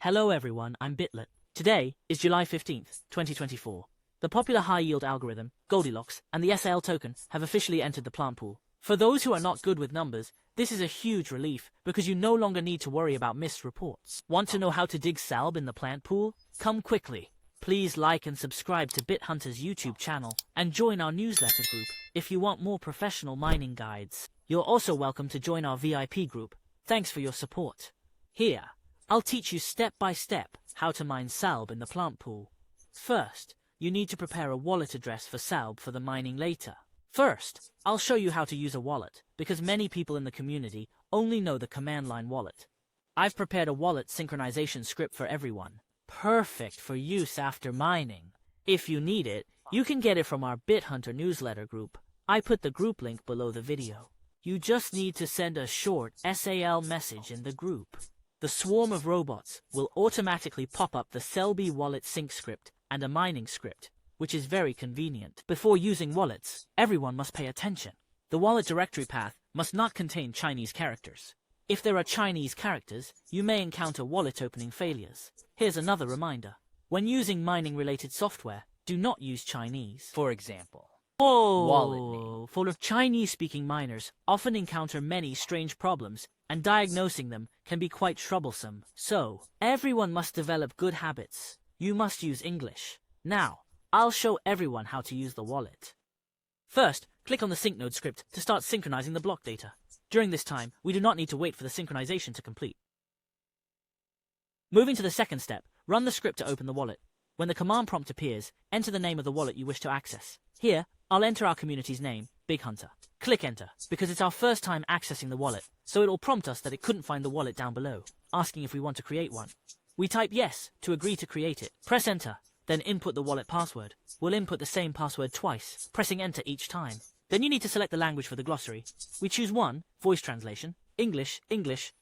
Hello everyone, I'm Bitlet. Today is July 15th, 2024. The popular high-yield algorithm, Goldilocks, and the SAL token have officially entered the plant pool. For those who are not good with numbers, this is a huge relief because you no longer need to worry about missed reports. Want to know how to dig salb in the plant pool? Come quickly. Please like and subscribe to BitHunter's YouTube channel and join our newsletter group if you want more professional mining guides. You're also welcome to join our VIP group. Thanks for your support. Here, I'll teach you step by step how to mine salb in the plant pool. First, you need to prepare a wallet address for salb for the mining later. First, I'll show you how to use a wallet because many people in the community only know the command line wallet. I've prepared a wallet synchronization script for everyone, perfect for use after mining. If you need it, you can get it from our BitHunter newsletter group. I put the group link below the video. You just need to send a short SAL message in the group. The swarm of robots will automatically pop up the Selby wallet sync script and a mining script, which is very convenient. Before using wallets, everyone must pay attention. The wallet directory path must not contain Chinese characters. If there are Chinese characters, you may encounter wallet opening failures. Here's another reminder. When using mining-related software, do not use Chinese. For example, wallet name. For Chinese-speaking miners often encounter many strange problems, and diagnosing them can be quite troublesome. So, everyone must develop good habits. You must use English. Now, I'll show everyone how to use the wallet. First, click on the sync node script to start synchronizing the block data. During this time, we do not need to wait for the synchronization to complete. Moving to the second step, run the script to open the wallet. When the command prompt appears, enter the name of the wallet you wish to access. Here, I'll enter our community's name, Big Hunter. Click enter, because it's our first time accessing the wallet, so it will prompt us that it couldn't find the wallet down below, asking if we want to create one. We type yes to agree to create it. Press enter, then input the wallet password. We'll input the same password twice, pressing enter each time. Then you need to select the language for the glossary. We choose one, voice translation, English,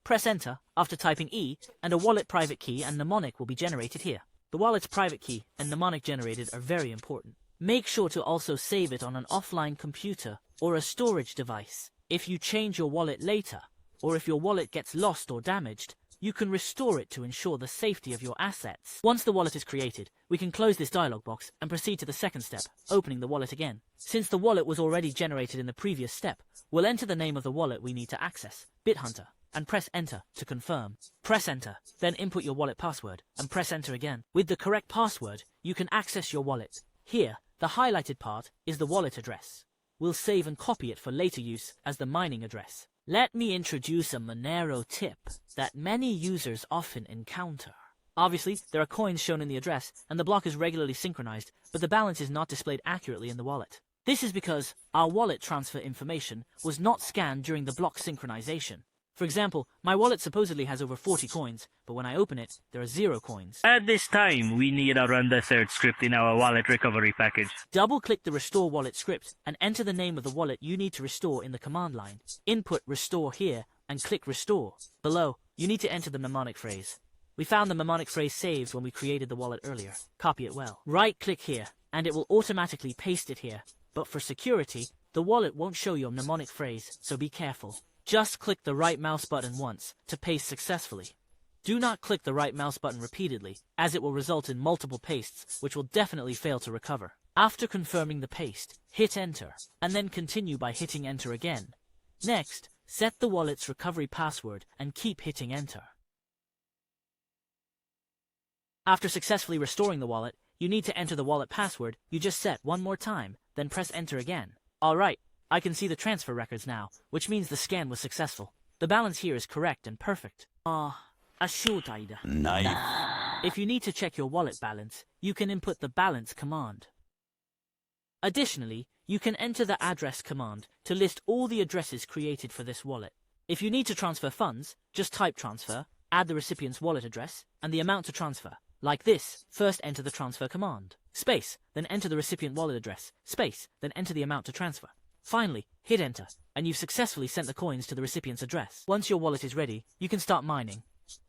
press enter after typing E, and a wallet private key and mnemonic will be generated here. The wallet's private key and mnemonic generated are very important. Make sure to also save it on an offline computer or a storage device. If you change your wallet later, or if your wallet gets lost or damaged, you can restore it to ensure the safety of your assets. Once the wallet is created, we can close this dialog box and proceed to the second step, opening the wallet again. Since the wallet was already generated in the previous step, we'll enter the name of the wallet we need to access, BitHunter, and press enter to confirm. Press enter, then input your wallet password, and press enter again. With the correct password, you can access your wallet. Here, the highlighted part is the wallet address. We'll save and copy it for later use as the mining address. Let me introduce a Monero tip that many users often encounter. Obviously, there are coins shown in the address, and the block is regularly synchronized, but the balance is not displayed accurately in the wallet. This is because our wallet transfer information was not scanned during the block synchronization. For example, my wallet supposedly has over 40 coins, but when I open it, there are 0 coins. At this time, we need to run the third script in our wallet recovery package. Double-click the restore wallet script and enter the name of the wallet you need to restore in the command line. Input restore here and click restore. Below, you need to enter the mnemonic phrase. We found the mnemonic phrase saved when we created the wallet earlier. Copy it well. Right-click here, and it will automatically paste it here. But for security, the wallet won't show your mnemonic phrase, so be careful. Just click the right mouse button once to paste successfully. Do not click the right mouse button repeatedly, as it will result in multiple pastes, which will definitely fail to recover. After confirming the paste, hit enter, and then continue by hitting enter again. Next, set the wallet's recovery password and keep hitting enter. After successfully restoring the wallet, you need to enter the wallet password you just set one more time, then press enter again. Alright. I can see the transfer records now, which means the scan was successful. The balance here is correct and perfect. Nice. If you need to check your wallet balance, you can input the balance command. Additionally, you can enter the address command to list all the addresses created for this wallet. If you need to transfer funds, just type transfer, add the recipient's wallet address, and the amount to transfer. Like this, first enter the transfer command. Space, then enter the recipient wallet address. Space, then enter the amount to transfer. Finally, hit enter, and you've successfully sent the coins to the recipient's address. Once your wallet is ready, you can start mining.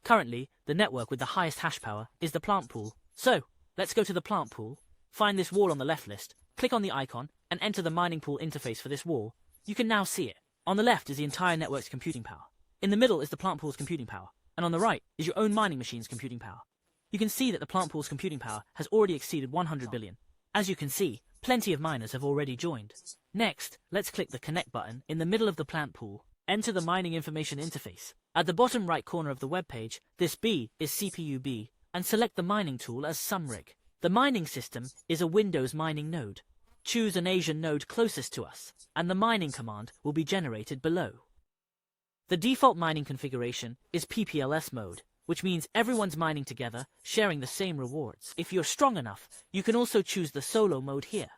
Currently, the network with the highest hash power is the plant pool. So, let's go to the plant pool, find this wall on the left list, click on the icon, and enter the mining pool interface for this wall. You can now see it. On the left is the entire network's computing power. In the middle is the plant pool's computing power, and on the right is your own mining machine's computing power. You can see that the plant pool's computing power has already exceeded 100 billion. As you can see, plenty of miners have already joined. Next, let's click the Connect button in the middle of the plant pool. Enter the mining information interface. At the bottom right corner of the web page, this B is CPU B, and select the mining tool as SumRig. The mining system is a Windows mining node. Choose an Asian node closest to us, and the mining command will be generated below. The default mining configuration is PPLS mode, which means everyone's mining together, sharing the same rewards. If you're strong enough, you can also choose the solo mode here.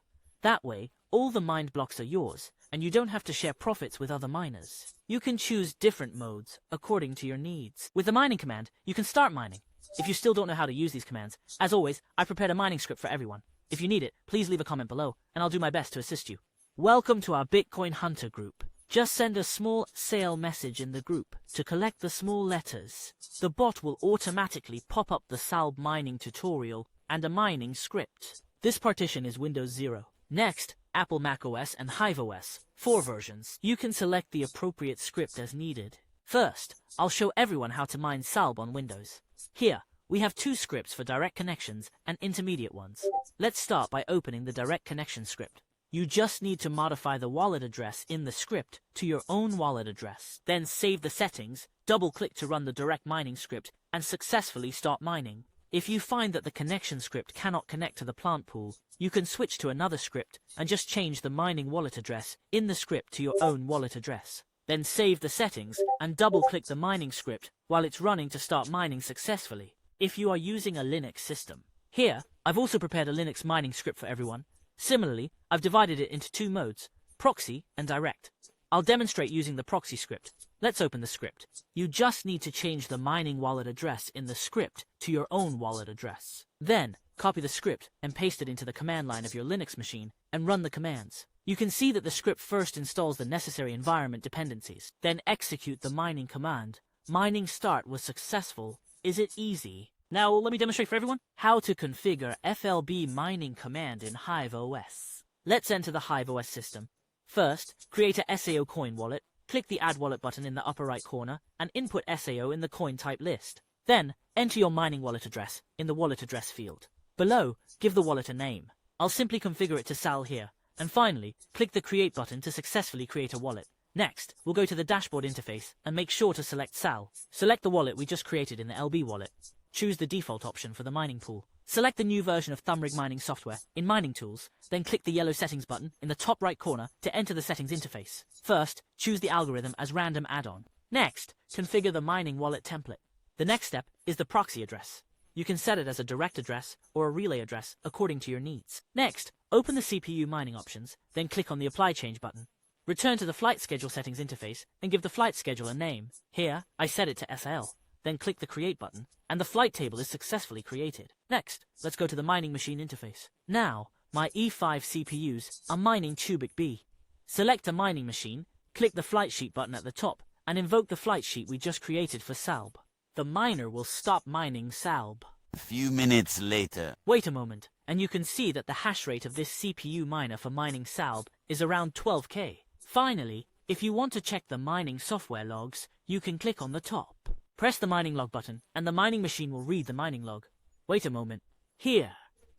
That way, all the mined blocks are yours, and you don't have to share profits with other miners. You can choose different modes according to your needs. With the mining command, you can start mining. If you still don't know how to use these commands, as always, I've prepared a mining script for everyone. If you need it, please leave a comment below, and I'll do my best to assist you. Welcome to our Bitcoin Hunter group. Just send a small SAL message in the group to collect the small letters. The bot will automatically pop up the SAL mining tutorial and a mining script. This partition is Windows 0. Next, Apple macOS and HiveOS, 4 versions. You can select the appropriate script as needed. First, I'll show everyone how to mine SAL on Windows. Here, we have 2 scripts for direct connections and intermediate ones. Let's start by opening the direct connection script. You just need to modify the wallet address in the script to your own wallet address. Then save the settings, double-click to run the direct mining script, and successfully start mining. If you find that the connection script cannot connect to the plant pool, you can switch to another script and just change the mining wallet address in the script to your own wallet address. Then save the settings and double-click the mining script while it's running to start mining successfully. If you are using a Linux system. Here, I've also prepared a Linux mining script for everyone. Similarly, I've divided it into 2 modes, proxy and direct. I'll demonstrate using the proxy script. Let's open the script. You just need to change the mining wallet address in the script to your own wallet address. Then, copy the script and paste it into the command line of your Linux machine and run the commands. You can see that the script first installs the necessary environment dependencies. Then execute the mining command. Mining start was successful. Is it easy? Now let me demonstrate for everyone how to configure FLB mining command in HiveOS. Let's enter the HiveOS system. First, create a SAO coin wallet. Click the Add Wallet button in the upper right corner and input SAO in the coin type list. Then, enter your mining wallet address in the wallet address field. Below, give the wallet a name. I'll simply configure it to SAL here. And finally, click the Create button to successfully create a wallet. Next, we'll go to the dashboard interface and make sure to select SAL. Select the wallet we just created in the LB wallet. Choose the default option for the mining pool. Select the new version of ThumbRig mining software in Mining Tools, then click the yellow settings button in the top right corner to enter the settings interface. First, choose the algorithm as random add-on. Next, configure the mining wallet template. The next step is the proxy address. You can set it as a direct address or a relay address according to your needs. Next, open the CPU mining options, then click on the Apply Change button. Return to the flight schedule settings interface and give the flight schedule a name. Here, I set it to SAL. Then click the Create button, and the flight table is successfully created. Next, let's go to the mining machine interface. Now, my E5 CPUs are mining Cubic B. Select a mining machine, click the flight sheet button at the top, and invoke the flight sheet we just created for SALB. The miner will stop mining SALB. A few minutes later. Wait a moment, and you can see that the hash rate of this CPU miner for mining SALB is around 12K. Finally, if you want to check the mining software logs, you can click on the top. Press the mining log button, and the mining machine will read the mining log. Wait a moment. Here,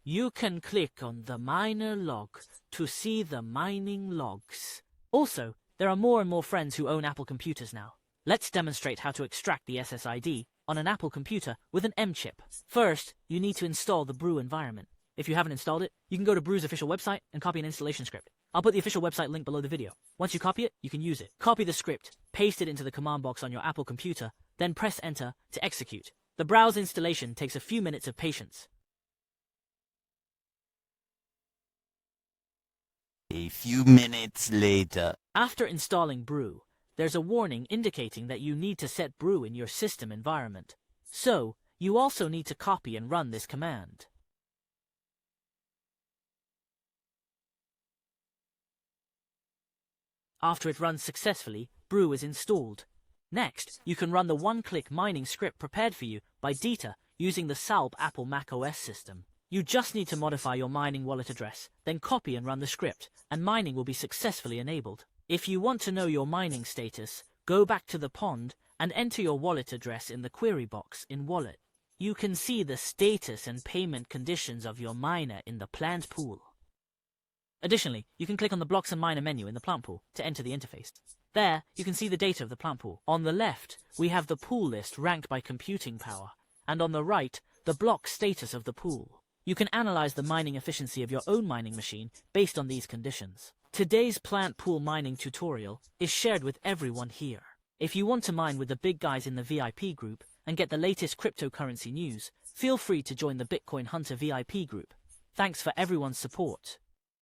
you can click on the miner log to see the mining logs. Also, there are more and more friends who own Apple computers now. Let's demonstrate how to extract the SSID on an Apple computer with an M chip. First, you need to install the Brew environment. If you haven't installed it, you can go to Brew's official website and copy an installation script. I'll put the official website link below the video. Once you copy it, you can use it. Copy the script, paste it into the command box on your Apple computer, then press Enter to execute. The browse installation takes a few minutes of patience. A few minutes later. After installing Brew, there's a warning indicating that you need to set Brew in your system environment. So, you also need to copy and run this command. After it runs successfully, Brew is installed. Next, you can run the one-click mining script prepared for you by Dita using the SALB Apple macOS system. You just need to modify your mining wallet address, then copy and run the script, and mining will be successfully enabled. If you want to know your mining status, go back to the pond and enter your wallet address in the query box in Wallet. You can see the status and payment conditions of your miner in the plant pool. Additionally, you can click on the Blocks and Miner menu in the plant pool to enter the interface. There, you can see the data of the plant pool. On the left, we have the pool list ranked by computing power, and on the right, the block status of the pool. You can analyze the mining efficiency of your own mining machine based on these conditions. Today's plant pool mining tutorial is shared with everyone here. If you want to mine with the big guys in the VIP group and get the latest cryptocurrency news, feel free to join the Bitcoin Hunter VIP group. Thanks for everyone's support.